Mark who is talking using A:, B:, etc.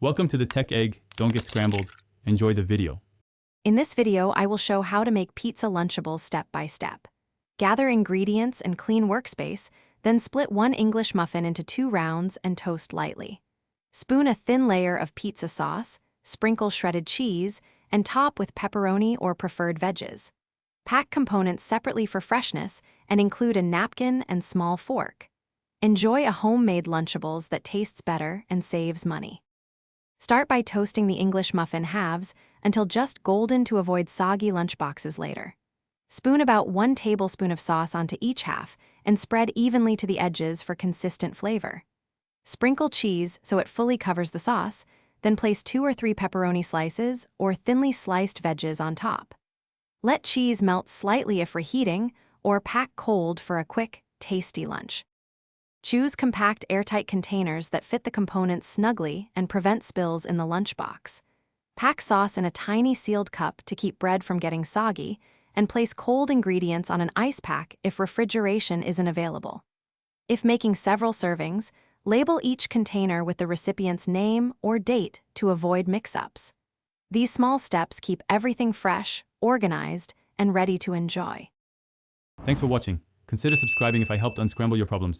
A: Welcome to the Tech Egg. Don't get scrambled. Enjoy the video.
B: In this video, I will show how to make pizza Lunchables step by step. Gather ingredients and clean workspace, then split one English muffin into 2 rounds and toast lightly. Spoon a thin layer of pizza sauce, sprinkle shredded cheese, and top with pepperoni or preferred veggies. Pack components separately for freshness and include a napkin and small fork. Enjoy a homemade Lunchables that tastes better and saves money. Start by toasting the English muffin halves until just golden to avoid soggy lunchboxes later. Spoon about 1 tablespoon of sauce onto each half and spread evenly to the edges for consistent flavor. Sprinkle cheese so it fully covers the sauce, then place 2 or 3 pepperoni slices or thinly sliced veggies on top. Let cheese melt slightly if reheating, or pack cold for a quick, tasty lunch. Choose compact airtight containers that fit the components snugly and prevent spills in the lunchbox. Pack sauce in a tiny sealed cup to keep bread from getting soggy, and place cold ingredients on an ice pack if refrigeration isn't available. If making several servings, label each container with the recipient's name or date to avoid mix-ups. These small steps keep everything fresh, organized, and ready to enjoy.
A: Thanks for watching. Consider subscribing if I helped unscramble your problems.